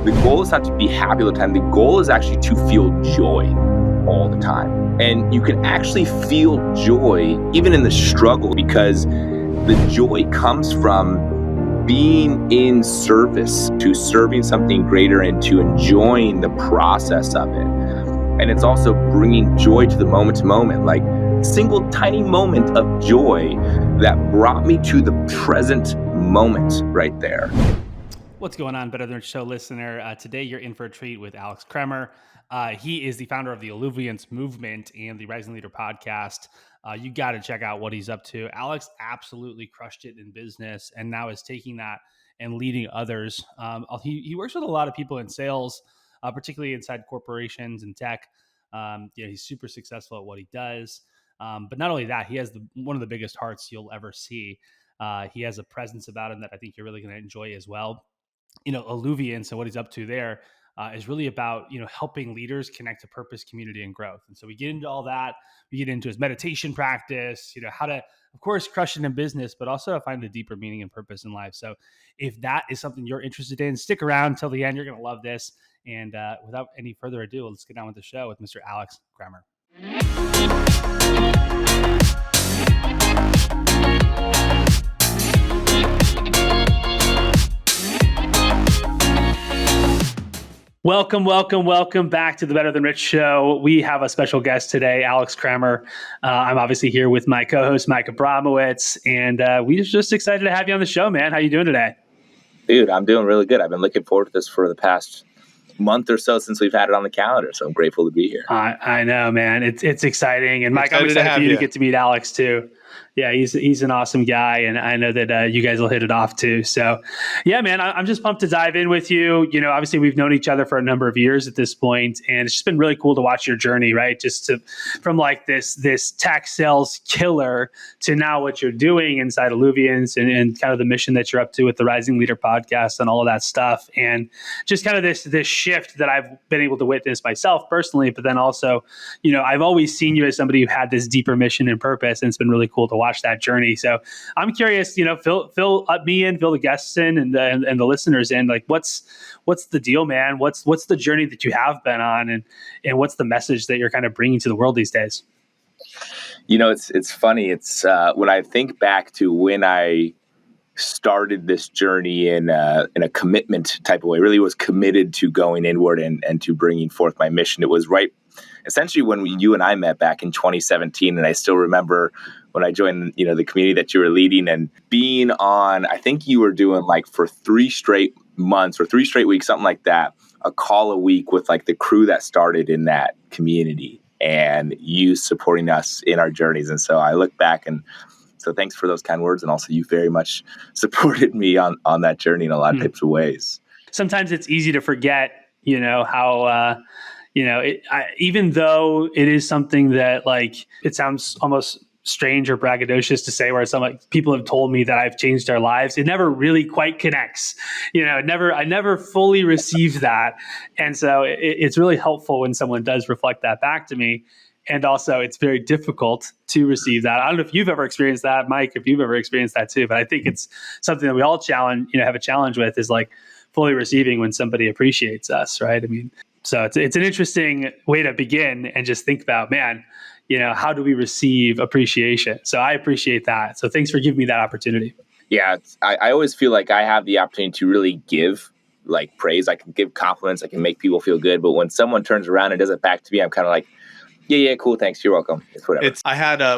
The goal is not to be happy all the time. The goal is actually to feel joy all the time. And you can actually feel joy even in the struggle, because the joy comes from being in service to serving something greater and to enjoying the process of it. And it's also bringing joy to the moment to moment, like single tiny moment of joy that brought me to the present moment right there. What's going on, Better Than Rich Show listener? Today you're in for a treat with Alex Kremer. He is the founder of the Alluviance movement and the Rising Leader podcast. You got to check out what he's up to. Alex absolutely crushed it in business and now is taking that and leading others. He works with a lot of people in sales, particularly inside corporations and tech. He's super successful at what he does. But not only that, he has one of the biggest hearts you'll ever see. He has a presence about him that I think you're really going to enjoy as well. Alluviance and what he's up to there is really about, helping leaders connect to purpose, community, and growth. And so we get into all that. We get into his meditation practice, how to, of course, crush it in business, but also find a deeper meaning and purpose in life. So if that is something you're interested in, stick around till the end. You're going to love this. And without any further ado, let's get on with the show with Mr. Alex Kremer. Welcome back to the Better Than Rich Show. We have a special guest today, Alex Kremer. I'm obviously here with my co-host, Mike Abramowitz, and we're just excited to have you on the show, man. How you doing today? Dude, I'm doing really good. I've been looking forward to this for the past month or so since we've had it on the calendar, so I'm grateful to be here. I know, man. It's exciting. And Mike, I'm excited for you to get to meet Alex too. Yeah, he's an awesome guy, and I know that you guys will hit it off too. So, yeah, man, I'm just pumped to dive in with you. Obviously we've known each other for a number of years at this point, and it's just been really cool to watch your journey, right? From like this tech sales killer to now what you're doing inside Alluviance and kind of the mission that you're up to with the Rising Leader podcast and all of that stuff, and just kind of this shift that I've been able to witness myself personally, but then also, I've always seen you as somebody who had this deeper mission and purpose, and it's been really cool to watch that journey. So I'm curious, fill me in, fill the guests in, and the listeners in. Like, what's the deal, man? What's the journey that you have been on, and what's the message that you're kind of bringing to the world these days? It's funny. It's when I think back to when I started this journey in a commitment type of way, really was committed to going inward and to bringing forth my mission. It was right essentially when you and I met back in 2017. And I still remember when I joined, the community that you were leading and being on, I think you were doing like for 3 straight months or 3 straight weeks, something like that, a call a week with like the crew that started in that community and you supporting us in our journeys. And so I look back and so thanks for those kind words. And also you very much supported me on that journey in a lot of types of ways. Sometimes it's easy to forget, how, even though it is something that like, it sounds almost strange or braggadocious to say, where some like people have told me that I've changed their lives. It never really quite connects, I never fully received that. And so it's really helpful when someone does reflect that back to me. And also it's very difficult to receive that. I don't know if you've ever experienced that, Mike, if you've ever experienced that too, but I think it's something that we all have a challenge with, is like fully receiving when somebody appreciates us. Right. I mean, so it's an interesting way to begin and just think about, man, how do we receive appreciation? So I appreciate that. So thanks for giving me that opportunity. Yeah. I always feel like I have the opportunity to really give like praise. I can give compliments. I can make people feel good. But when someone turns around and does it back to me, I'm kind of like, yeah, cool. Thanks. You're welcome. It's whatever.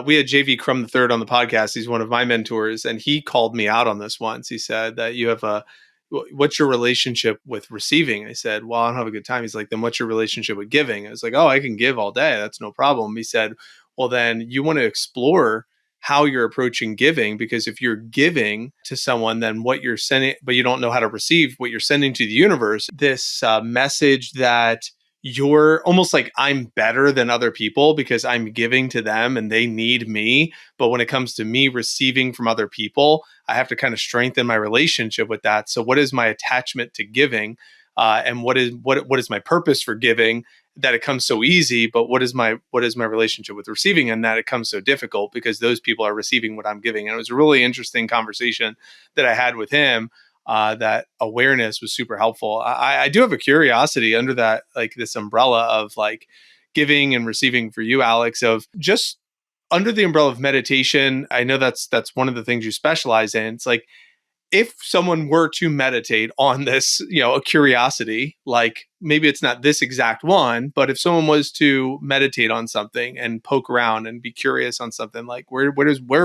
We had JV Crum III on the podcast. He's one of my mentors, and he called me out on this once. He said that you have what's your relationship with receiving? I said, well, I don't have a good time. He's like, then what's your relationship with giving? I was like, oh, I can give all day. That's no problem. He said, well, then you want to explore how you're approaching giving, because if you're giving to someone, then what you're sending, but you don't know how to receive what you're sending to the universe, this message that you're almost like I'm better than other people because I'm giving to them and they need me. But when it comes to me receiving from other people, I have to kind of strengthen my relationship with that. So what is my attachment to giving? And what is my purpose for giving, that it comes so easy, but what is my relationship with receiving, and that it comes so difficult because those people are receiving what I'm giving. And it was a really interesting conversation that I had with him that awareness was super helpful. I do have a curiosity under that, like this umbrella of like giving and receiving for you, Alex, of just under the umbrella of meditation. I know that's one of the things you specialize in. It's like, if someone were to meditate on this, a curiosity, like maybe it's not this exact one, but if someone was to meditate on something and poke around and be curious on something, like where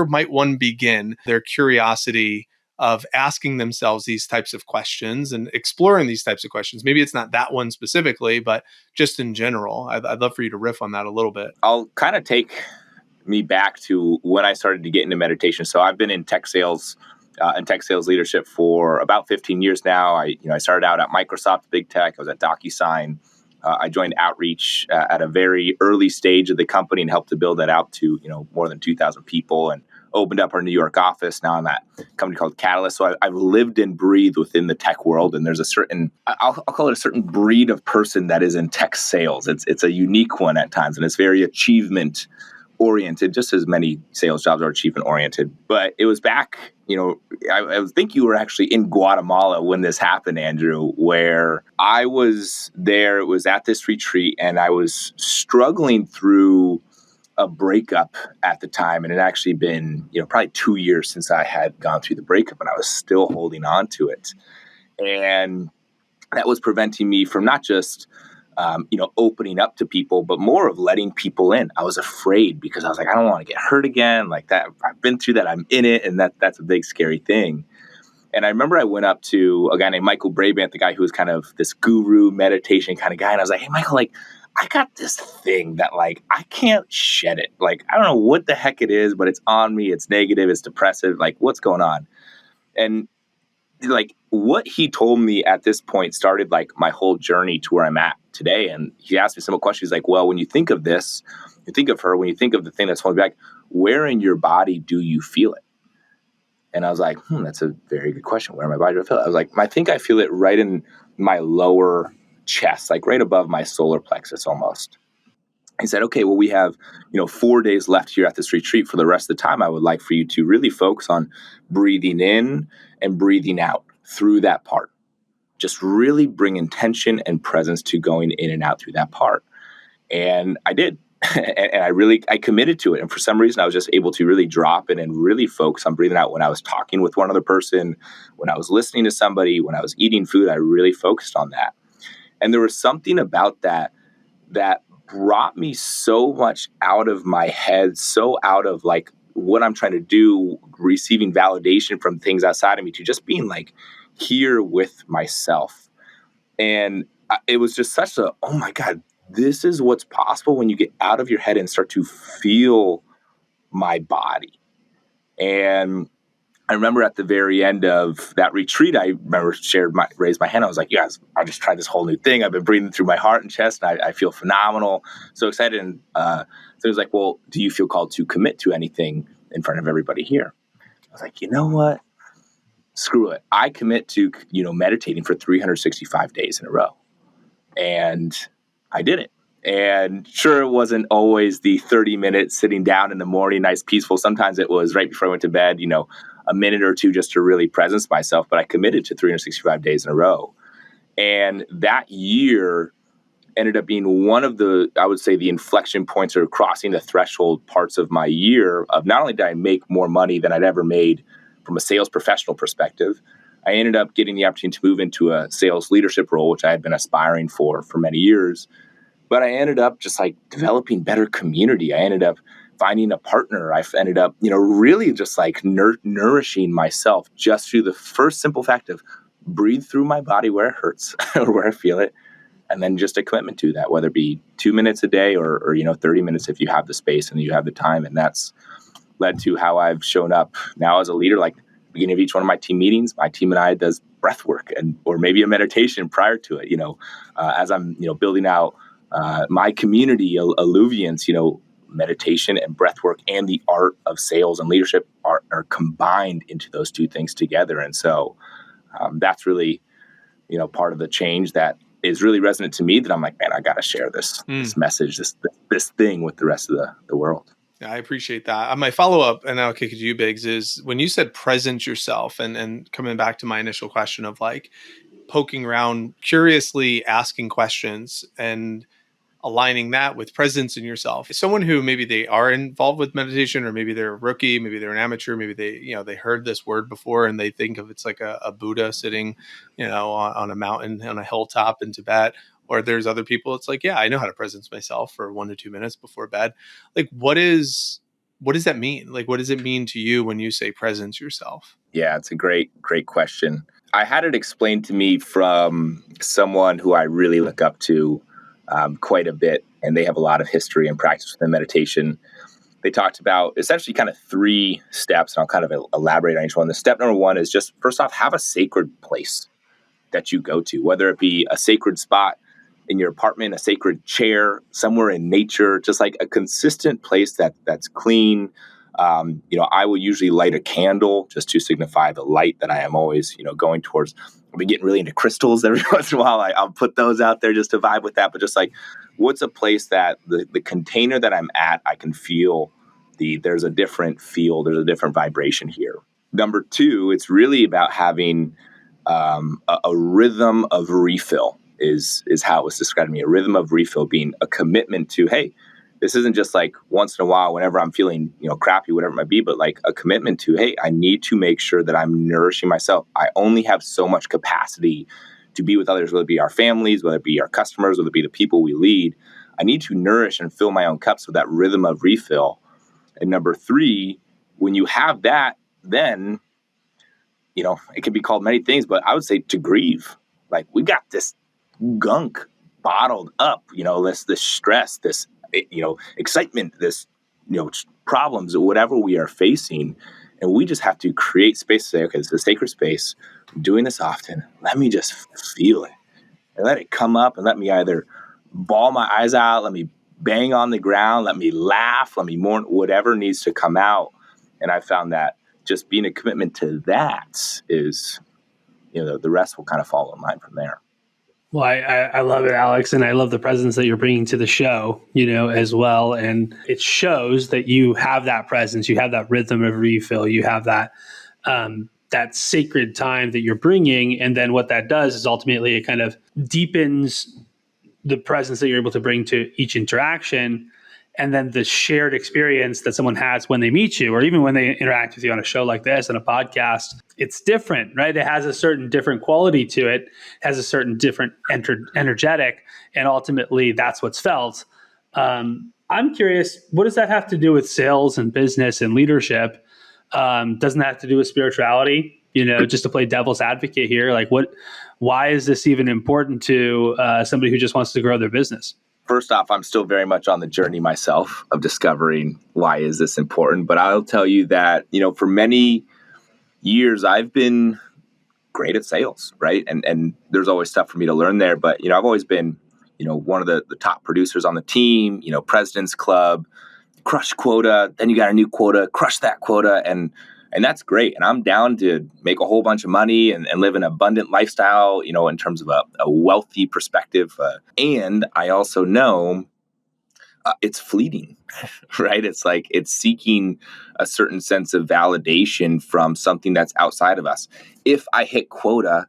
might one begin their curiosity of asking themselves these types of questions and exploring these types of questions? Maybe it's not that one specifically, but just in general. I'd love for you to riff on that a little bit. I'll kind of take me back to when I started to get into meditation. So I've been in tech sales and tech sales leadership for about 15 years now. I started out at Microsoft, big tech. I was at DocuSign. I joined Outreach at a very early stage of the company and helped to build that out to more than 2,000 people, and opened up our New York office. Now I'm at a company called Catalyst. So I've lived and breathed within the tech world, and there's a certain, I'll call it a certain breed of person that is in tech sales. It's a unique one at times, and it's very achievement oriented, just as many sales jobs are achievement oriented. But it was back, I think you were actually in Guatemala when this happened, Andrew, where I was there. It was at this retreat, and I was struggling through a breakup at the time. And it had actually been, probably 2 years since I had gone through the breakup, and I was still holding on to it. And that was preventing me from not just opening up to people, but more of letting people in. I was afraid because I was like, I don't want to get hurt again. Like that, I've been through that. I'm in it. And that's a big, scary thing. And I remember I went up to a guy named Michael Brabant, the guy who was kind of this guru meditation kind of guy. And I was like, hey, Michael, like, I got this thing that like, I can't shed it. Like, I don't know what the heck it is, but it's on me. It's negative. It's depressive. Like, what's going on? And like what he told me at this point started like my whole journey to where I'm at today. And he asked me a simple question. He's like, well, when you think of this, you think of her, when you think of the thing that's holding back, where in your body do you feel it? And I was like, that's a very good question. Where in my body do I feel it? I was like, I think I feel it right in my lower chest, like right above my solar plexus almost. He said, okay, well, we have, 4 days left here at this retreat. For the rest of the time, I would like for you to really focus on breathing in and breathing out through that part. Just really bring intention and presence to going in and out through that part. And I did. And I committed to it. And for some reason, I was just able to really drop in and really focus on breathing out when I was talking with one other person, when I was listening to somebody, when I was eating food. I really focused on that. And there was something about that brought me so much out of my head, so out of like what I'm trying to do, receiving validation from things outside of me, to just being like here with myself. And it was just such a, oh my God, this is what's possible when you get out of your head and start to feel my body. And I remember at the very end of that retreat, I remember raised my hand. I was like, yes, I just tried this whole new thing. I've been breathing through my heart and chest, and I feel phenomenal. So excited. And so it was like, well, do you feel called to commit to anything in front of everybody here? I was like, you know what? Screw it. I commit to, meditating for 365 days in a row. And I did it. And sure, it wasn't always the 30 minutes sitting down in the morning, nice, peaceful. Sometimes it was right before I went to bed, a minute or two just to really presence myself. But I committed to 365 days in a row. And that year ended up being one of the, I would say, the inflection points or crossing the threshold parts of my year of not only did I make more money than I'd ever made from a sales professional perspective, I ended up getting the opportunity to move into a sales leadership role, which I had been aspiring for many years. But I ended up just like developing better community. I ended up finding a partner. I ended up, really just like nourishing myself just through the first simple fact of breathe through my body where it hurts or where I feel it. And then just a commitment to that, whether it be 2 minutes a day or 30 minutes if you have the space and you have the time. And that's led to how I've shown up now as a leader. Like beginning of each one of my team meetings, my team and I does breath work or maybe a meditation prior to it, as I'm, building out my community, Alluviance, meditation and breath work and the art of sales and leadership are combined into those two things together. And so that's really, part of the change that is really resonant to me, that I'm like, man, I got to share this message, this thing with the rest of the world. Yeah, I appreciate that. My follow up, and I'll kick it to you, Biggs, is when you said present yourself, and coming back to my initial question of like poking around, curiously asking questions, and aligning that with presence in yourself. Someone who maybe they are involved with meditation, or maybe they're a rookie, maybe they're an amateur, maybe they heard this word before and they think of it's like a Buddha sitting, on a mountain on a hilltop in Tibet. Or there's other people, it's like, yeah, I know how to presence myself for 1 to 2 minutes before bed. Like, what does that mean? Like, what does it mean to you when you say presence yourself? Yeah, it's a great question. I had it explained to me from someone who I really look up to quite a bit, and they have a lot of history and practice within meditation. They talked about essentially kind of 3 steps, and I'll kind of elaborate on each one. The step number 1 is just, first off, have a sacred place that you go to, whether it be a sacred spot in your apartment, a sacred chair, somewhere in nature, just like a consistent place that's clean. I will usually light a candle just to signify the light that I am always, going towards. I've been getting really into crystals every once in a while. I'll put those out there just to vibe with that. But just like, what's a place that the container that I'm at, I can feel there's a different feel, there's a different vibration here. Number 2, it's really about having a rhythm of refill is how it was described to me. A rhythm of refill being a commitment to, hey, this isn't just like once in a while whenever I'm feeling, crappy, whatever it might be, but like a commitment to, hey, I need to make sure that I'm nourishing myself. I only have so much capacity to be with others, whether it be our families, whether it be our customers, whether it be the people we lead. I need to nourish and fill my own cups with that rhythm of refill. And number 3, when you have that, then, it can be called many things, but I would say to grieve. Like, we got this gunk bottled up, this stress, this, excitement, this, problems, or whatever we are facing. And we just have to create space to say, okay, this is a sacred space. I'm doing this often. Let me just feel it and let it come up, and let me either bawl my eyes out, let me bang on the ground, let me laugh, let me mourn, whatever needs to come out. And I found that just being a commitment to that is, the rest will kind of fall in line from there. Well, I love it, Alex, and I love the presence that you're bringing to the show, as well. And it shows that you have that presence, you have that rhythm of refill, you have that that sacred time that you're bringing. And then what that does is ultimately it kind of deepens the presence that you're able to bring to each interaction. And then the shared experience that someone has when they meet you, or even when they interact with you on a show like this, on a podcast, it's different, right? It has a certain different quality to it, has a certain different energetic, and ultimately that's what's felt. I'm curious, what does that have to do with sales and business and leadership? Doesn't that have to do with spirituality? Just to play devil's advocate here, like why is this even important to somebody who just wants to grow their business? First off, I'm still very much on the journey myself of discovering why is this important. But I'll tell you that, for many years, I've been great at sales, right? And there's always stuff for me to learn there. But, I've always been, one of the top producers on the team, President's Club, crush quota. Then you got a new quota, crush that quota. And that's great. And I'm down to make a whole bunch of money and live an abundant lifestyle, in terms of a wealthy perspective. And I also know it's fleeting, right? It's like it's seeking a certain sense of validation from something that's outside of us. If I hit quota,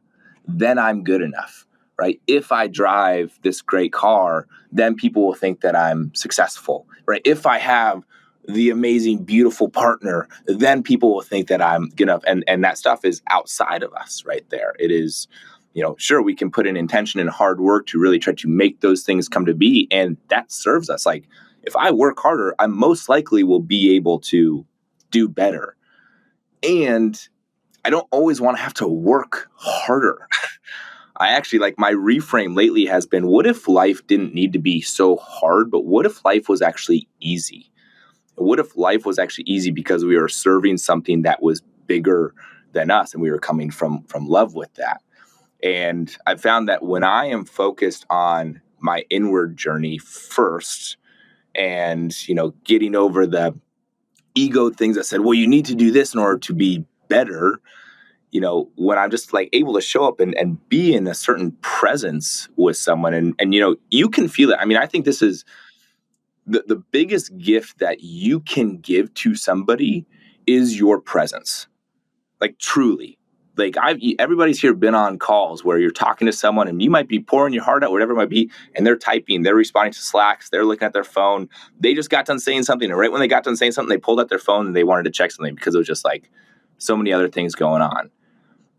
then I'm good enough, right? If I drive this great car, then people will think that I'm successful, right? If I have the amazing, beautiful partner, then people will think that I'm good enough. And that stuff is outside of us right there. It is, sure, we can put in intention and hard work to really try to make those things come to be. And that serves us. Like, if I work harder, I most likely will be able to do better. And I don't always want to have to work harder. I actually, like, my reframe lately has been, what if life didn't need to be so hard, but what if life was actually easy? What if life was actually easy because we were serving something that was bigger than us and we were coming from love with that? And I found that when I am focused on my inward journey first and, getting over the ego things that said, well, you need to do this in order to be better, when I'm just like able to show up and be in a certain presence with someone and you can feel it. I mean, I think this is the biggest gift that you can give to somebody is your presence. Like truly. Like everybody's here been on calls where you're talking to someone and you might be pouring your heart out, whatever it might be, and they're typing, they're responding to Slacks, they're looking at their phone. They just got done saying something, and right when they got done saying something, they pulled out their phone and they wanted to check something because it was just like so many other things going on.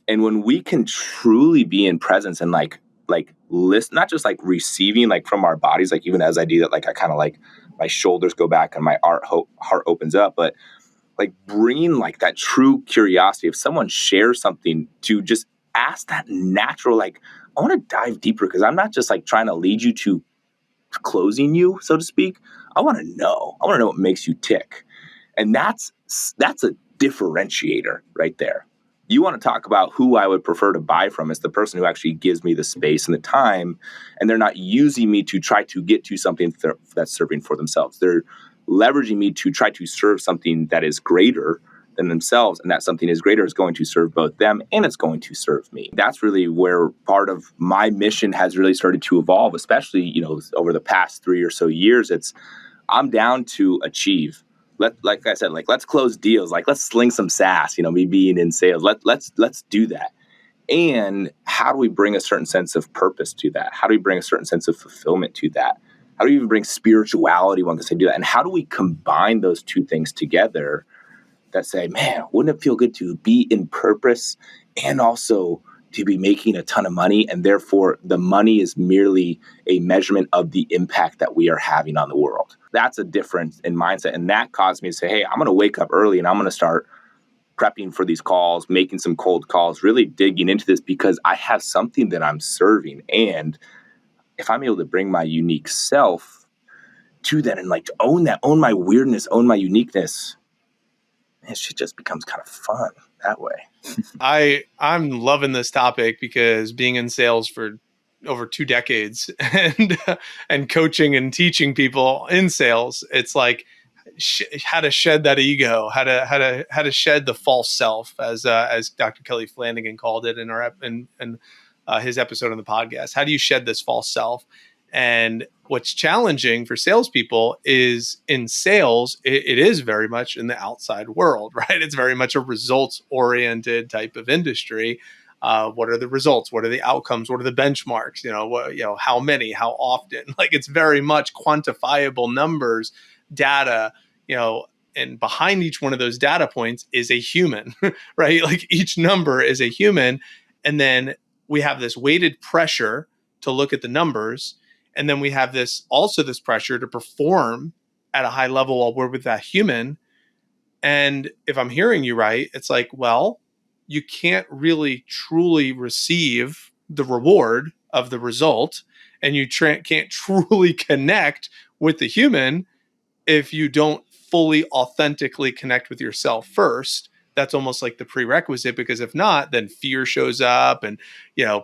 And when we can truly be in presence and like listen, not just like receiving like from our bodies, like even as I do that, like I kind of like my shoulders go back and my heart opens up, but like bringing like that true curiosity. If someone shares something, to just ask that natural, like, I want to dive deeper because I'm not just like trying to lead you to closing you, so to speak. I want to know what makes you tick. And that's a differentiator right there. You want to talk about who I would prefer to buy from is the person who actually gives me the space and the time, and they're not using me to try to get to something that's serving for themselves. They're leveraging me to try to serve something that is greater than themselves, and that something is greater is going to serve both them and it's going to serve me. That's really where part of my mission has really started to evolve, especially, you know, over the past 3 or so years. It's I'm down to achieve. Like I said, like let's close deals, like let's sling some SaaS, you know, me being in sales. Let's do that. And how do we bring a certain sense of purpose to that? How do we bring a certain sense of fulfillment to that? How do we even bring spirituality once they do that? And how do we combine those two things together that say, man, wouldn't it feel good to be in purpose and also to be making a ton of money? And therefore, the money is merely a measurement of the impact that we are having on the world. That's a difference in mindset. And that caused me to say, hey, I'm going to wake up early and I'm going to start prepping for these calls, making some cold calls, really digging into this because I have something that I'm serving. And if I'm able to bring my unique self to that and like to own that, own my weirdness, own my uniqueness, it shit just becomes kind of fun that way. I'm loving this topic because being in sales for over 2 decades and coaching and teaching people in sales, it's like how to shed that ego, how to shed the false self, as Dr. Kelly Flanagan called it in his episode on the podcast. How do you shed this false self? And what's challenging for salespeople is in sales, it is very much in the outside world, right? It's very much a results-oriented type of industry. What are the results? What are the outcomes? What are the benchmarks? How many? How often? Like it's very much quantifiable numbers, data. And behind each one of those data points is a human, right? Like each number is a human, and then we have this weighted pressure to look at the numbers. And then we have this pressure to perform at a high level while we're with that human. And if I'm hearing you right, it's like, well, you can't really truly receive the reward of the result. And you can't truly connect with the human if you don't fully authentically connect with yourself first. That's almost like the prerequisite, because if not, then fear shows up, and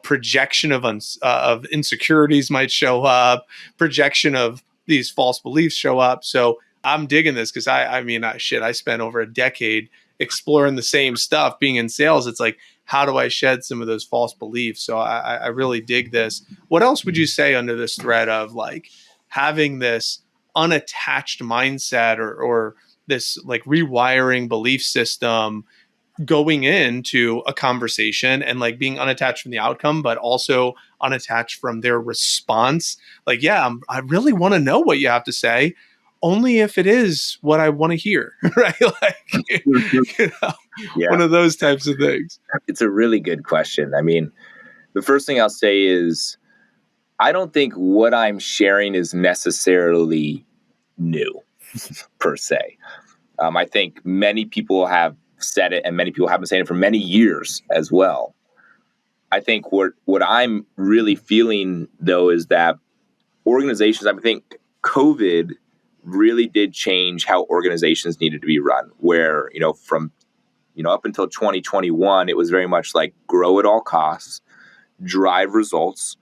projection of insecurities might show up, projection of these false beliefs show up. So I'm digging this because I spent over a decade exploring the same stuff, being in sales. It's like, how do I shed some of those false beliefs? So I really dig this. What else would you say under this thread of like having this unattached mindset or this like rewiring belief system going into a conversation and like being unattached from the outcome, but also unattached from their response? Like, yeah, I really want to know what you have to say, only if it is what I want to hear, right? Like, one of those types of things. It's a really good question. I mean, the first thing I'll say is I don't think what I'm sharing is necessarily new per se. I think many people have said it, and many people have been saying it for many years as well. I think what I'm really feeling, though, is that organizations, I think COVID really did change how organizations needed to be run, where, from, up until 2021, it was very much like grow at all costs, drive results,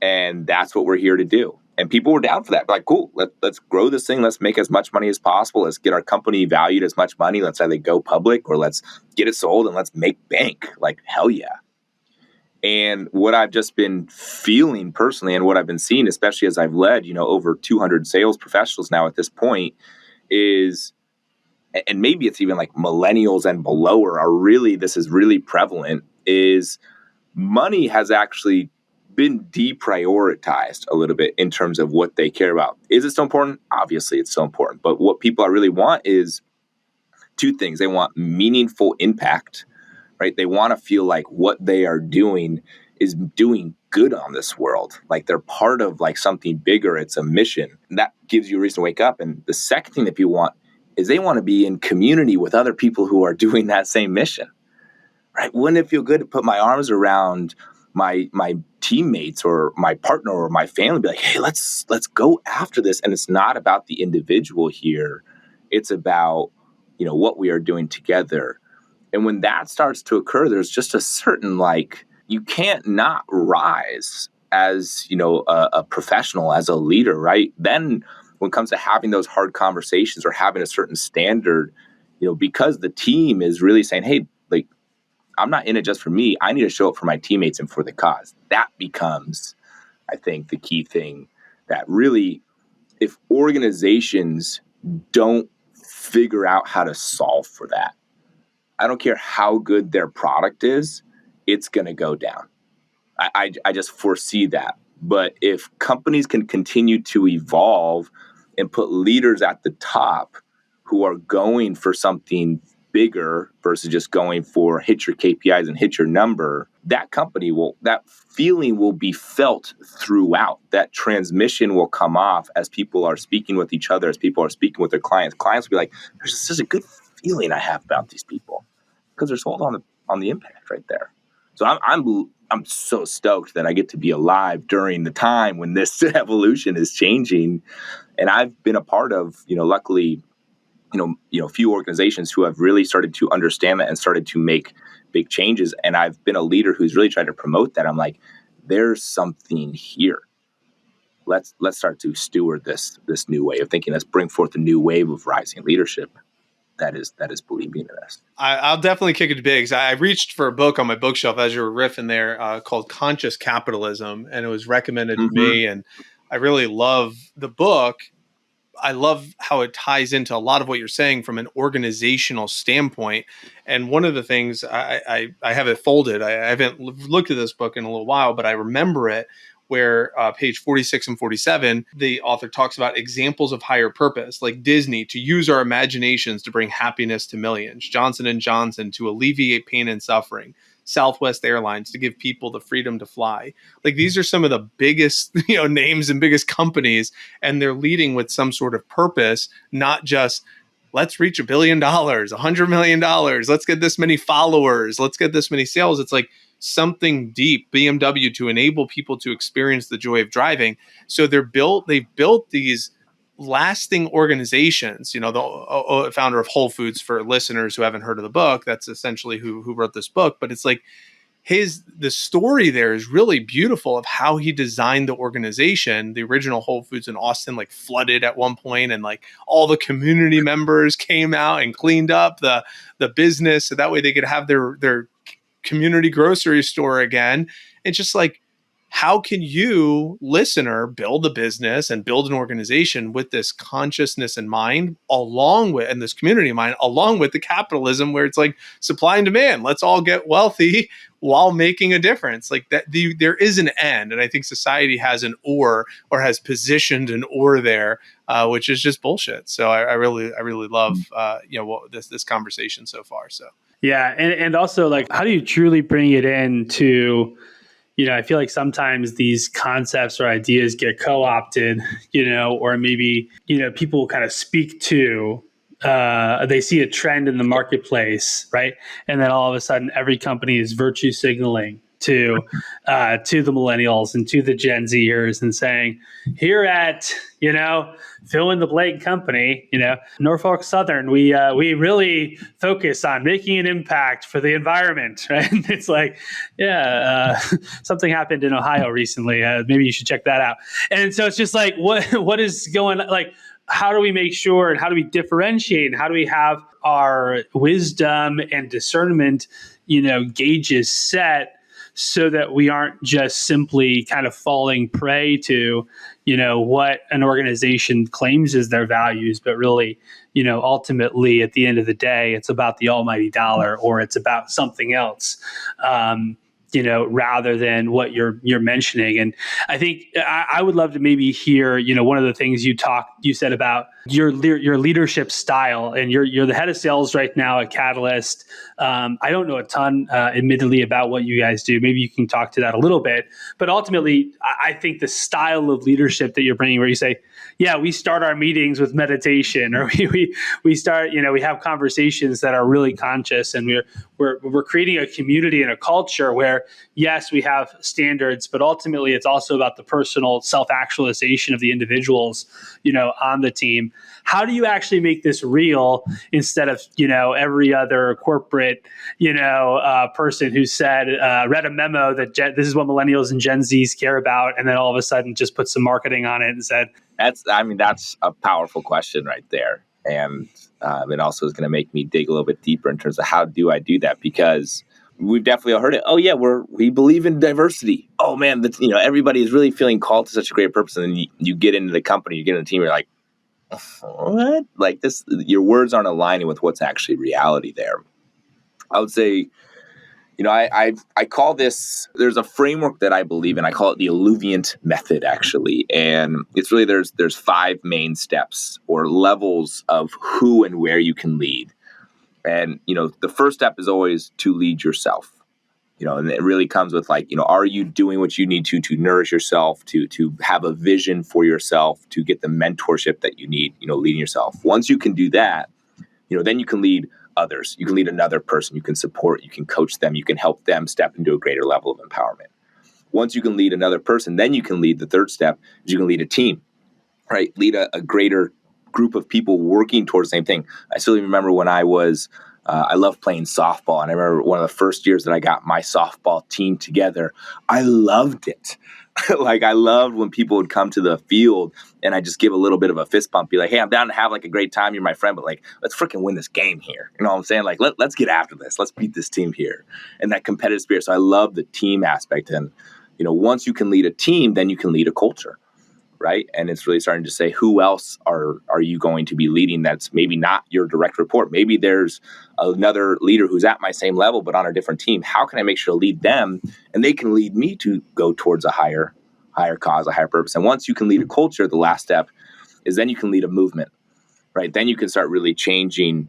and that's what we're here to do. And people were down for that. Like, cool, let's grow this thing. Let's make as much money as possible. Let's get our company valued as much money. Let's either go public or let's get it sold and let's make bank. Like, hell yeah. And what I've just been feeling personally, and what I've been seeing, especially as I've led, over 200 sales professionals now at this point, is, and maybe it's even like millennials and below this is really prevalent, is money has actually been deprioritized a little bit in terms of what they care about. Is it so important? Obviously, it's so important. But what people really want is two things. They want meaningful impact, right? They want to feel like what they are doing is doing good on this world. Like they're part of like something bigger. It's a mission. And that gives you a reason to wake up. And the second thing that people want is they want to be in community with other people who are doing that same mission, right? Wouldn't it feel good to put my arms around my teammates or my partner or my family, be like, hey, let's go after this. And it's not about the individual here. It's about, what we are doing together. And when that starts to occur, there's just a certain, you can't not rise as, a professional, as a leader, right? Then when it comes to having those hard conversations or having a certain standard, because the team is really saying, hey, I'm not in it just for me. I need to show up for my teammates and for the cause. That becomes, I think, the key thing that really, if organizations don't figure out how to solve for that, I don't care how good their product is, it's going to go down. I just foresee that. But if companies can continue to evolve and put leaders at the top who are going for something bigger versus just going for hit your KPIs and hit your number, that feeling will be felt throughout. That transmission will come off as people are speaking with each other, as people are speaking with their clients. Clients will be like, there's such a good feeling I have about these people because they're sold on the impact right there. So I'm so stoked that I get to be alive during the time when this evolution is changing. And I've been a part of, luckily, a few organizations who have really started to understand that and started to make big changes. And I've been a leader who's really tried to promote that. I'm like, there's something here. Let's start to steward this new way of thinking. Let's bring forth a new wave of rising leadership that is believing in this. I'll definitely kick it big. I reached for a book on my bookshelf as you were riffing there called Conscious Capitalism, and it was recommended to me. And I really love the book. I love how it ties into a lot of what you're saying from an organizational standpoint. And one of the things I have it folded. I haven't looked at this book in a little while, but I remember it where page 46 and 47, the author talks about examples of higher purpose, like Disney to use our imaginations to bring happiness to millions, Johnson & Johnson to alleviate pain and suffering, Southwest Airlines to give people the freedom to fly. Like these are some of the biggest, names and biggest companies, and they're leading with some sort of purpose, not just let's reach $1 billion, $100 million. Let's get this many followers. Let's get this many sales. It's like something deep, BMW to enable people to experience the joy of driving. So they've built these lasting organizations. The founder of Whole Foods, for listeners who haven't heard of the book, that's essentially who wrote this book. But it's like the story there is really beautiful of how he designed the organization. The original Whole Foods in Austin flooded at one point, and all the community members came out and cleaned up the business so that way they could have their community grocery store again. It's just how can you, listener, build a business and build an organization with this consciousness in mind, and this community in mind, along with the capitalism where it's supply and demand. Let's all get wealthy while making a difference. There is an end, and I think society has an or has positioned an or there, which is just bullshit. So I really love this conversation so far. So. Yeah. And also how do you truly bring it into, I feel like sometimes these concepts or ideas get co-opted, or maybe, people kind of speak to, they see a trend in the marketplace, right? And then all of a sudden every company is virtue signaling to the millennials and to the Gen Zers and saying, here at, fill in the blank company, Norfolk Southern, we really focus on making an impact for the environment, right? And it's something happened in Ohio recently. Maybe you should check that out. And so it's just what is going on? How do we make sure, and how do we differentiate, and how do we have our wisdom and discernment, gauges set so that we aren't just simply kind of falling prey to, what an organization claims as their values, but really, ultimately at the end of the day, it's about the almighty dollar, or it's about something else. Rather than what you're mentioning. And I think I would love to maybe hear, one of the things you said about your leadership style, and you're the head of sales right now at Catalyst. I don't know a ton, admittedly, about what you guys do. Maybe you can talk to that a little bit. But ultimately, I think the style of leadership that you're bringing, where you say, yeah, we start our meetings with meditation, or we start, we have conversations that are really conscious, and we're creating a community and a culture where, yes, we have standards, but ultimately it's also about the personal self-actualization of the individuals, on the team. How do you actually make this real, instead of, every other corporate, person who said, read a memo that this is what millennials and Gen Zs care about, and then all of a sudden just put some marketing on it and said, that's a powerful question right there. And it also is going to make me dig a little bit deeper in terms of how do I do that? Because we've definitely all heard it. Oh yeah, we believe in diversity. Oh man, everybody is really feeling called to such a great purpose. And then you get into the company, you get in the team, you're like, what? Like this, your words aren't aligning with what's actually reality there. I would say, I call this, there's a framework that I believe in. I call it the Alluviance method, actually. And it's really, there's 5 main steps or levels of who and where you can lead. And, the first step is always to lead yourself. And it really comes with are you doing what you need to nourish yourself, to have a vision for yourself, to get the mentorship that you need, leading yourself. Once you can do that, then you can lead others. You can lead another person. You can support, you can coach them. You can help them step into a greater level of empowerment. Once you can lead another person, then you can lead, the third step is you can lead a team, right? Lead a greater group of people working towards the same thing. I still remember when I loved playing softball. And I remember one of the first years that I got my softball team together, I loved it. I loved when people would come to the field and I just give a little bit of a fist bump, be like, hey, I'm down to have a great time. You're my friend, but let's freaking win this game here. You know what I'm saying? Let's get after this. Let's beat this team here. And that competitive spirit. So I love the team aspect. And, once you can lead a team, then you can lead a culture. Right. And it's really starting to say, who else are you going to be leading that's maybe not your direct report? Maybe there's another leader who's at my same level, but on a different team. How can I make sure to lead them and they can lead me to go towards a higher cause, a higher purpose? And once you can lead a culture, the last step is then you can lead a movement, right? Then you can start really changing,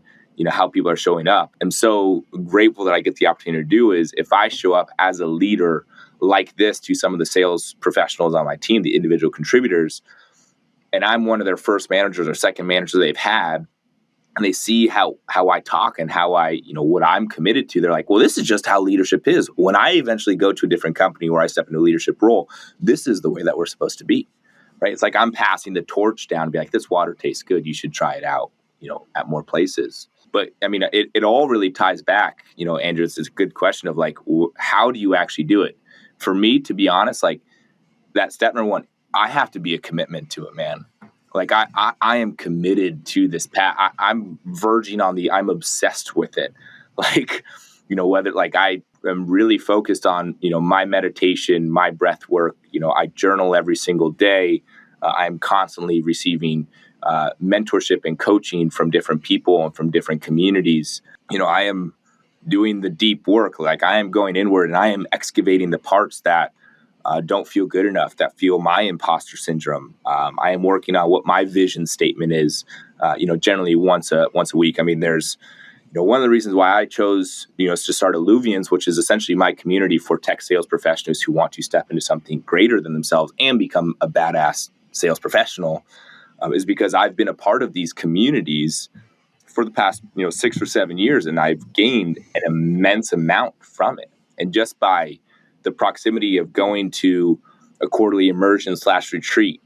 how people are showing up. I'm so grateful that I get the opportunity to do is if I show up as a leader like this to some of the sales professionals on my team, the individual contributors, and I'm one of their first managers or second managers they've had, and they see how I talk and how I, what I'm committed to, they're like, well, this is just how leadership is. When I eventually go to a different company where I step into a leadership role, this is the way that we're supposed to be, right? It's like I'm passing the torch down and be like, this water tastes good. You should try it out, at more places. But I mean, it all really ties back, Andrew, it's a good question of how do you actually do it? For me, to be honest, that step number 1, I have to be a commitment to it, man. I am committed to this path. I'm verging on I'm obsessed with it. Whether I am really focused on, my meditation, my breath work, I journal every single day. I'm constantly receiving mentorship and coaching from different people and from different communities. I am doing the deep work. I am going inward and I am excavating the parts that don't feel good enough, that feel my imposter syndrome. I am working on what my vision statement is, generally once a week. I mean, there's, one of the reasons why I chose, to start Alluviance, which is essentially my community for tech sales professionals who want to step into something greater than themselves and become a badass sales professional, is because I've been a part of these communities for the past, 6 or 7 years, and I've gained an immense amount from it. And just by the proximity of going to a quarterly immersion/retreat,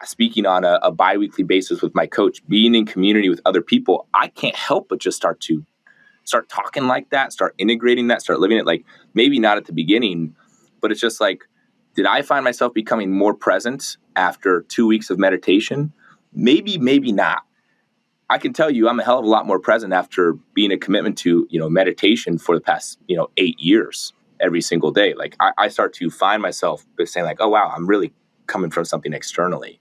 speaking on a biweekly basis with my coach, being in community with other people, I can't help but just start talking like that, start integrating that, start living it. Maybe not at the beginning, but it's just did I find myself becoming more present after 2 weeks of meditation? Maybe not. I can tell you I'm a hell of a lot more present after being a commitment to, meditation for the past, 8 years. every single day. Like I start to find myself saying like, oh, wow, I'm really coming from something externally.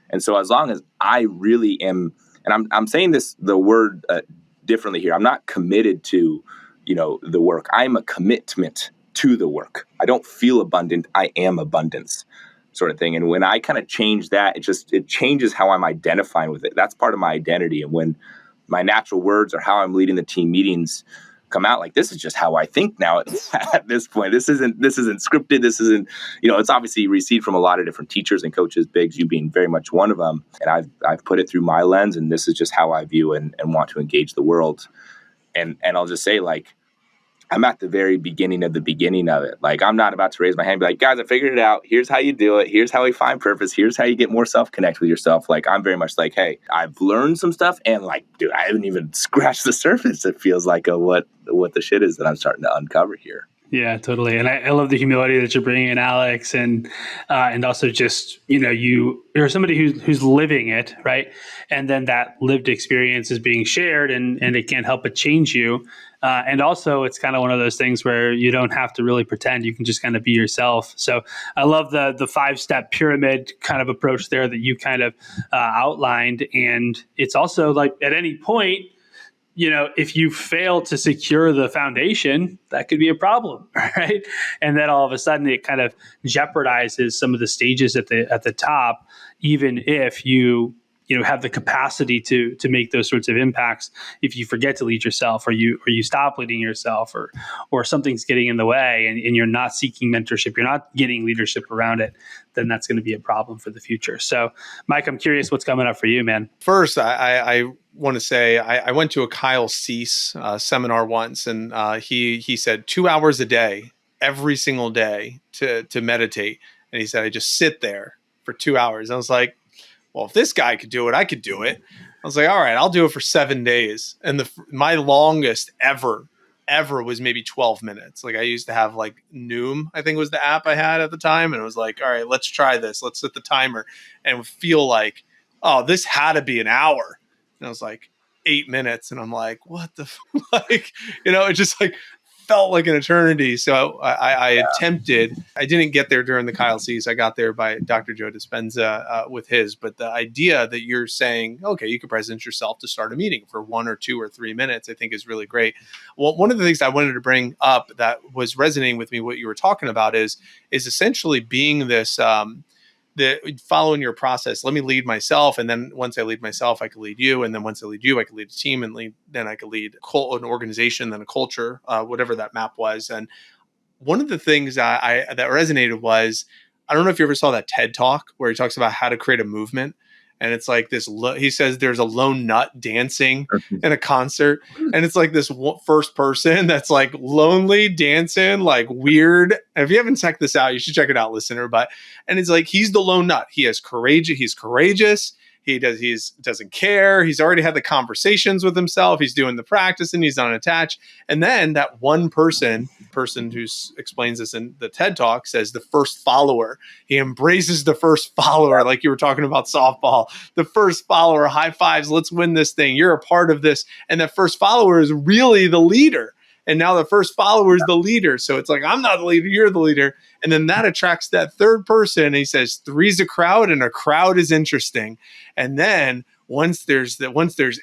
And so as long as I really am, and I'm saying this, the word differently here, I'm not committed to, the work. I'm a commitment to the work. I don't feel abundant. I am abundance, sort of thing. And when I kind of change that, it changes how I'm identifying with it. That's part of my identity. And when my natural words or how I'm leading the team meetings come out, like, this is just how I think now at this point. This isn't scripted. This isn't, it's obviously received from a lot of different teachers and coaches, Biggs, you being very much one of them. And I've put it through my lens, and this is just how I view and want to engage the world. And I'll just say, like, I'm at the very beginning of the beginning of it. Like, I'm not about to raise my hand and be like, guys, I figured it out. Here's how you do it. Here's how you find purpose. Here's how you get more self-connect with yourself. Like, I'm very much like, hey, I've learned some stuff, and like, dude, I haven't even scratched the surface. It feels like what the shit is that I'm starting to uncover here. Yeah, totally. And I love the humility that you're bringing in, Alex, and also just, you're somebody who's living it, right? And then that lived experience is being shared, and it can't help but change you. And also, it's kind of one of those things where you don't have to really pretend. You can just kind of be yourself. So I love the 5-step pyramid kind of approach there that you kind of outlined. And it's also like, at any point, if you fail to secure the foundation, that could be a problem, right? And then all of a sudden it kind of jeopardizes some of the stages at the top, even if you have the capacity to make those sorts of impacts. If you forget to lead yourself, or you stop leading yourself, or something's getting in the way, and you're not seeking mentorship, you're not getting leadership around it, then that's going to be a problem for the future. So, Mike, I'm curious what's coming up for you, man. First, I want to say I went to a Kyle Cease seminar once, and he said 2 hours a day, every single day, to meditate. And he said, I just sit there for 2 hours. I was like, well, if this guy could do it, I could do it. I was like, all right, I'll do it for 7 days. And my longest ever was maybe 12 minutes. Like, I used to have like Noom, I think was the app I had at the time. And it was like, all right, let's try this. Let's set the timer, and feel like, oh, this had to be an hour. And I was like 8 minutes. And I'm like, what the, it just like felt like an eternity. So I attempted. I didn't get there during the Kyle Cease. I got there by Dr. Joe Dispenza with his. But the idea that you're saying, okay, you could present yourself to start a meeting for 1 or 2 or 3 minutes, I think is really great. Well, one of the things I wanted to bring up that was resonating with me, what you were talking about, is essentially being this, following your process. Let me lead myself, and then once I lead myself, I can lead you, and then once I lead you, I can lead a team, and then I can lead an organization, then a culture, whatever that map was. And one of the things that resonated was, I don't know if you ever saw that TED Talk where he talks about how to create a movement. And it's like this, he says there's a lone nut dancing in a concert. And it's like this first person that's like lonely dancing, like weird. And if you haven't checked this out, you should check it out, listener. And it's like, he's the lone nut. He has courage. He's courageous. He doesn't care. He's already had the conversations with himself. He's doing the practice, and he's unattached. And then that one person who explains this in the TED Talk says the first follower. He embraces the first follower, like you were talking about softball. The first follower, high fives, let's win this thing. You're a part of this. And that first follower is really the leader. And now the first follower is the leader. So it's like, I'm not the leader, you're the leader. And then that attracts that third person. And he says, three's a crowd, and a crowd is interesting. And then once there's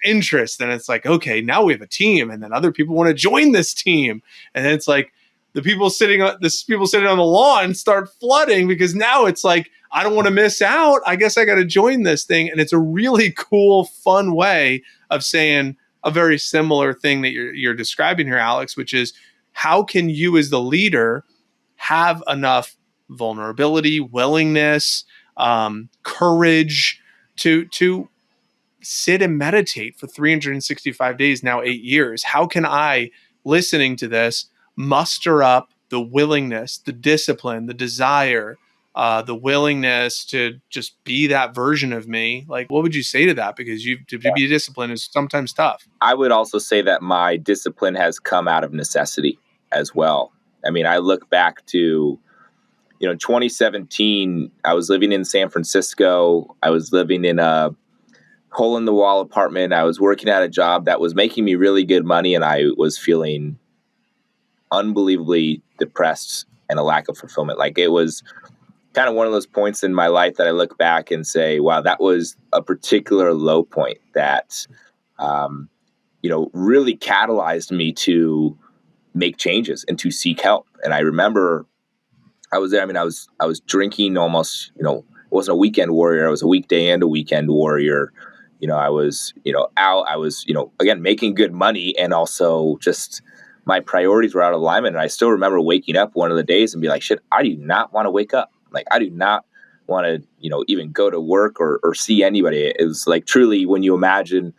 interest, then it's like, okay, now we have a team. And then other people want to join this team. And then it's like the people sitting on the lawn start flooding, because now it's like, I don't want to miss out. I guess I got to join this thing. And it's a really cool, fun way of saying a very similar thing that you're describing here, Alex, which is, how can you as the leader have enough vulnerability, willingness, courage to sit and meditate for 365 days, now 8 years? How can I, listening to this, muster up the willingness, the discipline, the desire, the willingness to just be that version of me? Like, what would you say to that? Because to be disciplined is sometimes tough. I would also say that my discipline has come out of necessity as well. I mean, I look back to, 2017, I was living in San Francisco. I was living in a hole-in-the-wall apartment. I was working at a job that was making me really good money, and I was feeling unbelievably depressed and a lack of fulfillment. Like, it was kind of one of those points in my life that I look back and say, wow, that was a particular low point that, really catalyzed me to make changes and to seek help. And I remember I was there. I mean, I was drinking almost, it wasn't a weekend warrior. I was a weekday and a weekend warrior. I was, out. I was, again, making good money, and also just my priorities were out of alignment. And I still remember waking up one of the days and be like, shit, I do not want to wake up. Like, I do not want to, even go to work or see anybody. It was like, truly, when you imagine,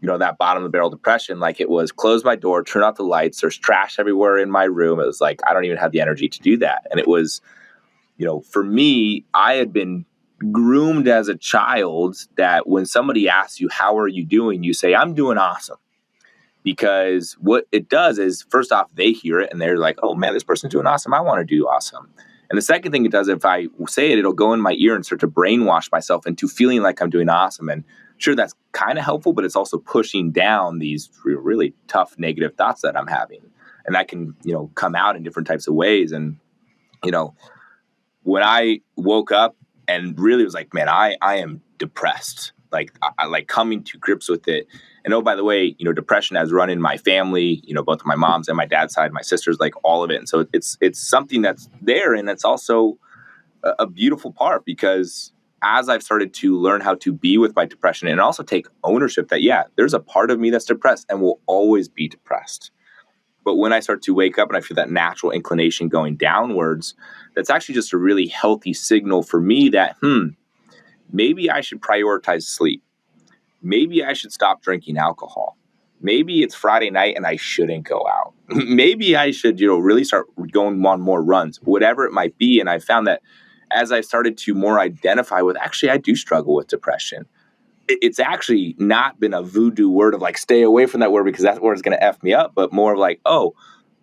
that bottom of the barrel depression, like, it was close my door, turn out the lights, there's trash everywhere in my room. It was like, I don't even have the energy to do that. And it was, for me, I had been groomed as a child that when somebody asks you, how are you doing? You say, I'm doing awesome. Because what it does is, first off, they hear it and they're like, oh man, this person's doing awesome. I want to do awesome. And the second thing it does, if I say it, it'll go in my ear and start to brainwash myself into feeling like I'm doing awesome. And sure, that's kind of helpful, but it's also pushing down these really tough negative thoughts that I'm having. And that can, come out in different types of ways. And, when I woke up and really was like, man, I am depressed, like, I like coming to grips with it. And oh, by the way, depression has run in my family, both my mom's and my dad's side, my sisters, like all of it. And so it's something that's there. And it's also a beautiful part, because as I've started to learn how to be with my depression and also take ownership that, yeah, there's a part of me that's depressed and will always be depressed. But when I start to wake up and I feel that natural inclination going downwards, that's actually just a really healthy signal for me that, maybe I should prioritize sleep. Maybe I should stop drinking alcohol. Maybe it's Friday night and I shouldn't go out. Maybe I should, really start going on more runs, whatever it might be. And I found that as I started to more identify with, actually, I do struggle with depression. It's actually not been a voodoo word of like, stay away from that word because that word is going to F me up, but more of like, oh,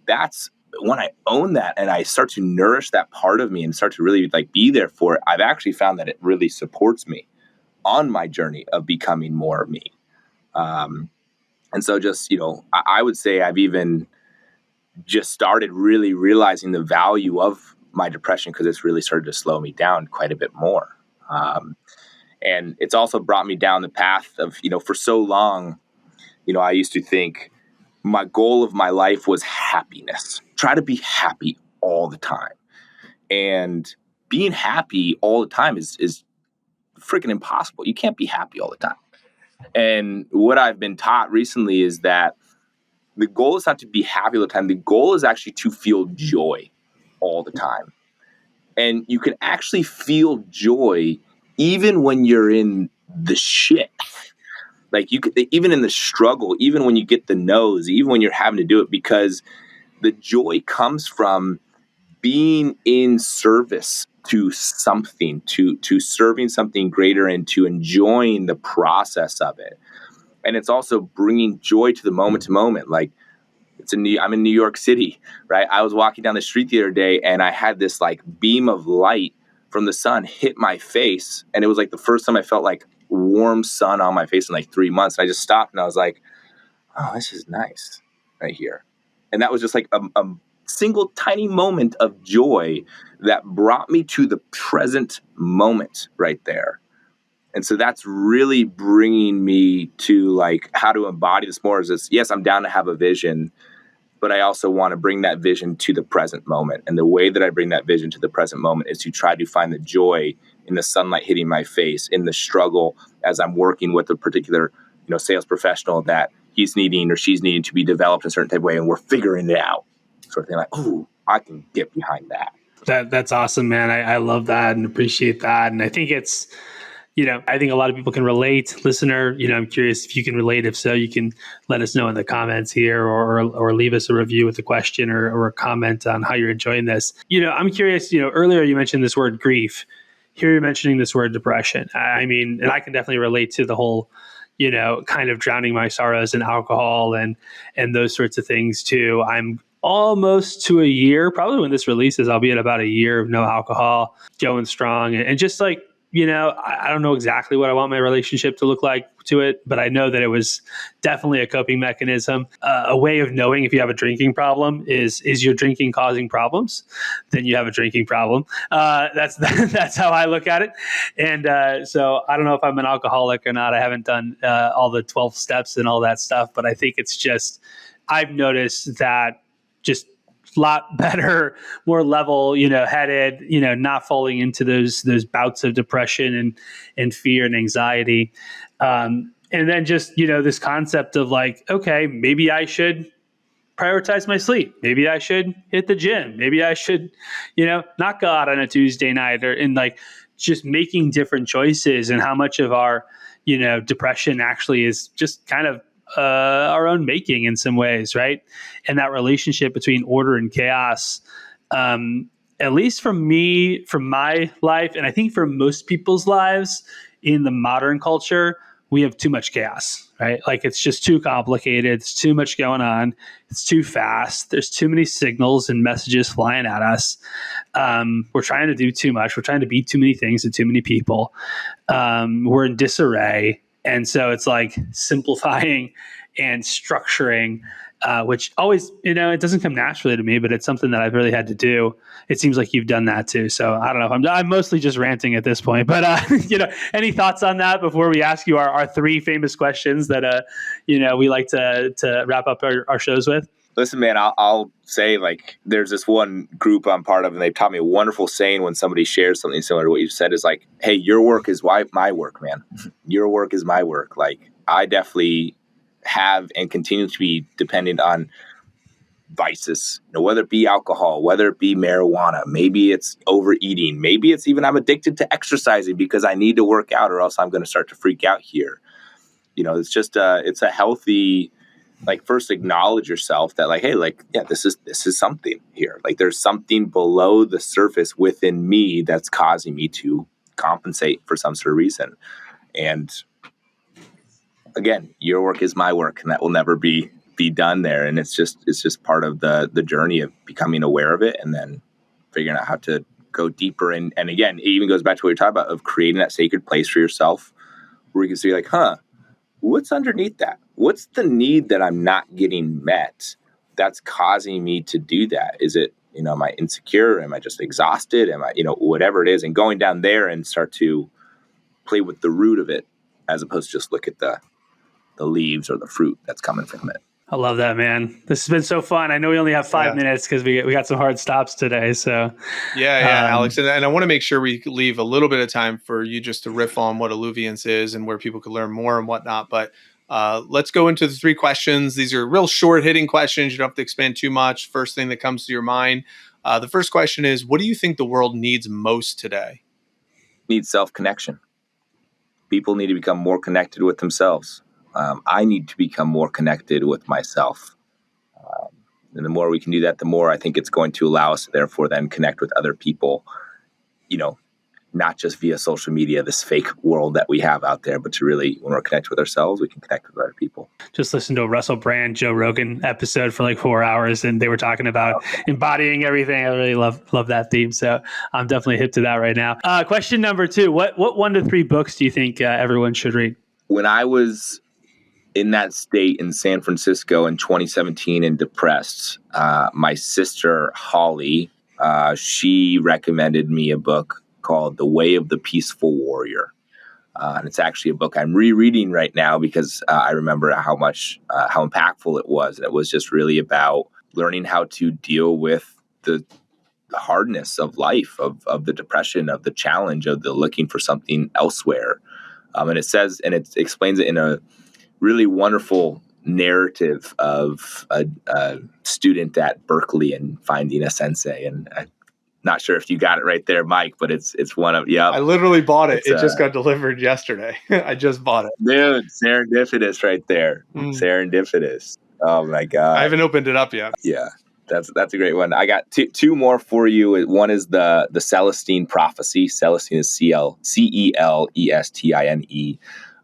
that's when I own that and I start to nourish that part of me and start to really like be there for it. I've actually found that it really supports me on my journey of becoming more me. And so just, I would say I've even just started really realizing the value of my depression because it's really started to slow me down quite a bit more. And it's also brought me down the path of, for so long, I used to think my goal of my life was happiness. Try to be happy all the time. And being happy all the time is freaking impossible. You can't be happy all the time. And what I've been taught recently is that the goal is not to be happy all the time. The goal is actually to feel joy all the time. And you can actually feel joy even when you're in the shit. Like, you could, even in the struggle, even when you get the no's, even when you're having to do it, because the joy comes from being in service to something, to serving something greater and to enjoying the process of it. And it's also bringing joy to the moment to moment. Like, I'm in New York City, right? I was walking down the street the other day and I had this like beam of light from the sun hit my face. And it was like the first time I felt like warm sun on my face in like 3 months. And I just stopped and I was like, oh, this is nice right here. And that was just like a single tiny moment of joy that brought me to the present moment right there. And so that's really bringing me to like how to embody this more. Is this, yes, I'm down to have a vision, but I also want to bring that vision to the present moment. And the way that I bring that vision to the present moment is to try to find the joy in the sunlight hitting my face, in the struggle as I'm working with a particular, sales professional that he's needing or she's needing to be developed in a certain type of way, and we're figuring it out. Sort of thing like, oh, I can get behind that. That's awesome, man. I love that and appreciate that. And I think it's, I think a lot of people can relate. Listener, I'm curious if you can relate. If so, you can let us know in the comments here or leave us a review with a question or a comment on how you're enjoying this. I'm curious, earlier you mentioned this word grief. Here you're mentioning this word depression. I mean, and I can definitely relate to the whole, kind of drowning my sorrows in alcohol and those sorts of things too. I'm almost to a year, probably when this releases, I'll be at about a year of no alcohol, going strong and just like I don't know exactly what I want my relationship to look like to it, but I know that it was definitely a coping mechanism. A way of knowing if you have a drinking problem is your drinking causing problems? Then you have a drinking problem. That's how I look at it. And so I don't know if I'm an alcoholic or not. I haven't done all the 12 steps and all that stuff, but I think it's just, I've noticed that just lot better, more level, headed, not falling into those bouts of depression and fear and anxiety. And then just, this concept of like, okay, maybe I should prioritize my sleep. Maybe I should hit the gym. Maybe I should, not go out on a Tuesday night and like just making different choices, and how much of our, depression actually is just kind of our own making in some ways, right? And that relationship between order and chaos, at least for me, from my life, and I think for most people's lives in the modern culture, we have too much chaos, right? Like it's just too complicated. It's too much going on. It's too fast. There's too many signals and messages flying at us. We're trying to do too much. We're trying to be too many things to too many people. We're in disarray. And so it's like simplifying and structuring, which always, it doesn't come naturally to me, but it's something that I've really had to do. It seems like you've done that too. So I don't know. I'm mostly just ranting at this point, but any thoughts on that before we ask you our three famous questions that we like to wrap up our shows with? Listen, man, I'll say, like, there's this one group I'm part of, and they've taught me a wonderful saying when somebody shares something similar to what you said is like, hey, your work is my work, man. Your work is my work. Like, I definitely have and continue to be dependent on vices, whether it be alcohol, whether it be marijuana, maybe it's overeating, maybe it's even I'm addicted to exercising because I need to work out or else I'm going to start to freak out here. It's just it's a healthy, like, first acknowledge yourself that, like, hey, like, yeah, this is something here. Like, there's something below the surface within me that's causing me to compensate for some sort of reason. And again, your work is my work, and that will never be done there. And it's just part of the journey of becoming aware of it and then figuring out how to go deeper. And again, it even goes back to what you're talking about of creating that sacred place for yourself where you can see, like, what's underneath that? What's the need that I'm not getting met that's causing me to do that? Is it, am I insecure? Am I just exhausted? Am I, whatever it is, and going down there and start to play with the root of it as opposed to just look at the leaves or the fruit that's coming from it. I love that, man. This has been so fun. I know we only have 5 minutes because we got some hard stops today. So Alex. And I want to make sure we leave a little bit of time for you just to riff on what Alluviance is and where people could learn more and whatnot. But let's go into the 3 questions. These are real short hitting questions. You don't have to expand too much. First thing that comes to your mind. The first question is, what do you think the world needs most today? Needs self-connection. People need to become more connected with themselves. I need to become more connected with myself. And the more we can do that, the more I think it's going to allow us to therefore then connect with other people, not just via social media, this fake world that we have out there, but to really, when we're connected with ourselves, we can connect with other people. Just listened to a Russell Brand, Joe Rogan episode for like 4 hours, and they were talking about embodying everything. I really love that theme. So I'm definitely hip to that right now. Question number 2, what 1 to 3 books do you think everyone should read? When I was in that state in San Francisco in 2017 and depressed, my sister, Holly, she recommended me a book called The Way of the Peaceful Warrior. And it's actually a book I'm rereading right now because I remember how impactful it was. And it was just really about learning how to deal with the hardness of life, of the depression, of the challenge, of the looking for something elsewhere. And it says, and it explains it in a really wonderful narrative of a student at Berkeley and finding a sensei. And I'm not sure if you got it right there, Mike, but it's one of, I literally bought it. It just got delivered yesterday. I just bought it. Dude, serendipitous right there. Serendipitous. Oh my God. I haven't opened it up yet. Yeah. That's a great one. I got two more for you. One is the Celestine Prophecy. Celestine is Celestine.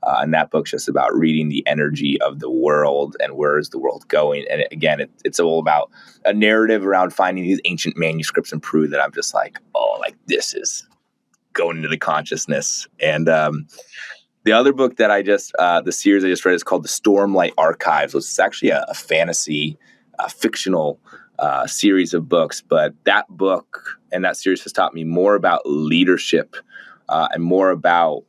And that book's just about reading the energy of the world and where is the world going. And again, it's all about a narrative around finding these ancient manuscripts in Peru that I'm just like, oh, like this is going into the consciousness. And the other book that the series I just read is called The Stormlight Archives, which is actually a fantasy, fictional series of books. But that book and that series has taught me more about leadership and more about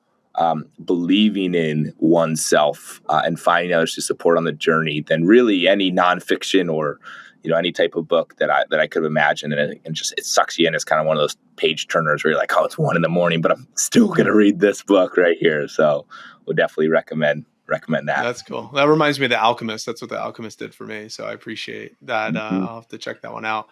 believing in oneself and finding others to support on the journey than really any nonfiction or any type of book that I could have imagined. And just it sucks you in. It's kind of one of those page turners where you're like, oh, it's 1 a.m, but I'm still going to read this book right here. So we'll definitely recommend that. That's cool. That reminds me of The Alchemist. That's what The Alchemist did for me. So I appreciate that. I'll have to check that one out.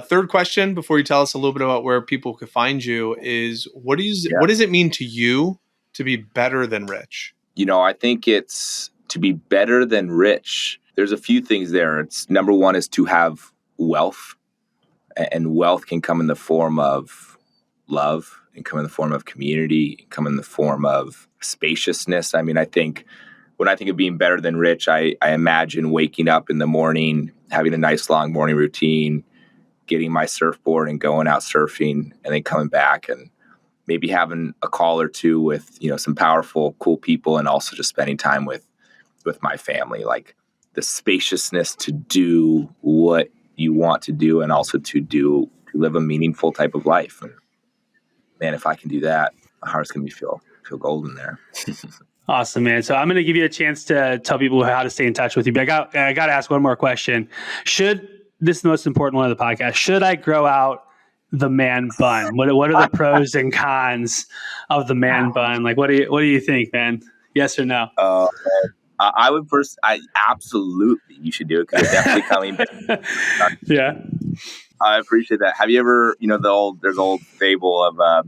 Third question, before you tell us a little bit about where people could find you, is what does it mean to you to be better than rich? I think it's to be better than rich. There's a few things there. It's number one is to have wealth, and wealth can come in the form of love, and come in the form of community, and come in the form of spaciousness. I mean, I think when I think of being better than rich, I imagine waking up in the morning, having a nice long morning routine, getting my surfboard and going out surfing, and then coming back and maybe having a call or two with, some powerful, cool people, and also just spending time with my family. Like the spaciousness to do what you want to do, and also to live a meaningful type of life. And man, if I can do that, my heart's going to feel golden there. Awesome, man. So I'm going to give you a chance to tell people how to stay in touch with you. But I got to ask one more question. This is the most important one of the podcast. Should I grow out the man bun? What are the pros and cons of the man bun? Like, what do you think, man? Yes or no? I absolutely, you should do it, because you're definitely coming back. Yeah. I appreciate that. Have you ever, there's the old fable of, or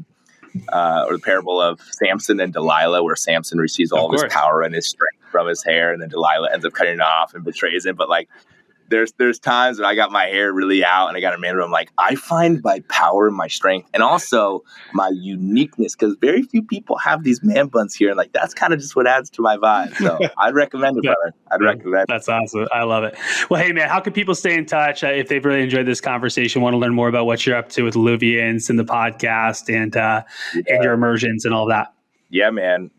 the parable of Samson and Delilah, where Samson receives all of his power and his strength from his hair, and then Delilah ends up cutting it off and betrays him. But like, there's times when I got my hair really out and I got a man room. Like, I find my power, my strength, and also my uniqueness, because very few people have these man buns here, and like that's kind of just what adds to my vibe. So I'd recommend it, brother. I'd recommend it. That's awesome. I love it. Well, hey man, how can people stay in touch if they've really enjoyed this conversation, want to learn more about what you're up to with Alluviance and the podcast and your immersions and all that? Yeah, man.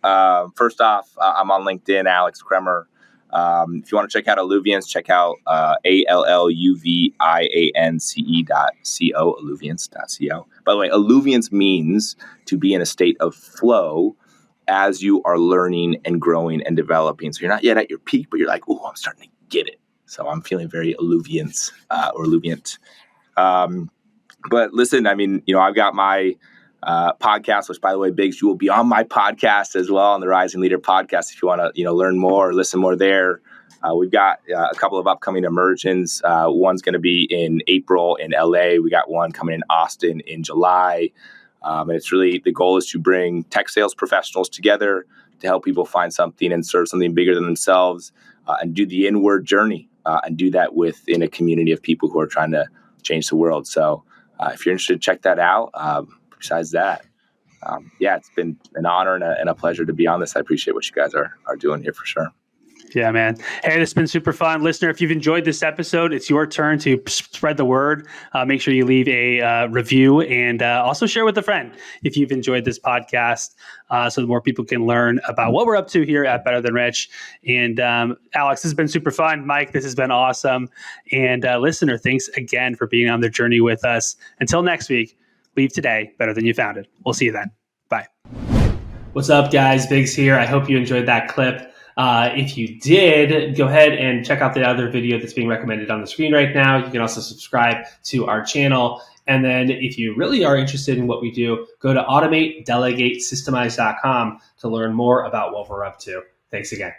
First off, I'm on LinkedIn, Alex Kremer. If you want to check out Alluviance, check out alluviance.co, alluviance.co. By the way, Alluviance means to be in a state of flow as you are learning and growing and developing. So you're not yet at your peak, but you're like, oh, I'm starting to get it. So I'm feeling very Alluviance or Alluviant. But listen, I mean, I've got my podcast, which, by the way, Biggs, you will be on my podcast as well, on the Rising Leader podcast, if you want to learn more or listen more there. We've got a couple of upcoming immersions. One's going to be in April in LA. We got one coming in Austin in July. And it's really, the goal is to bring tech sales professionals together to help people find something and serve something bigger than themselves, and do the inward journey, and do that within a community of people who are trying to change the world. So if you're interested, check that out. Besides that, it's been an honor and a pleasure to be on this. I appreciate what you guys are doing here for sure. Yeah, man. Hey, this has been super fun. Listener, if you've enjoyed this episode, it's your turn to spread the word. Make sure you leave a review, and also share with a friend if you've enjoyed this podcast, so that more people can learn about what we're up to here at Better Than Rich. And Alex, this has been super fun. Mike, this has been awesome. And listener, thanks again for being on the journey with us. Until next week, leave today better than you found it. We'll see you then. Bye. What's up, guys? Biggs here. I hope you enjoyed that clip. If you did, go ahead and check out the other video that's being recommended on the screen right now. You can also subscribe to our channel. And then if you really are interested in what we do, go to automatedelegatesystemize.com to learn more about what we're up to. Thanks again.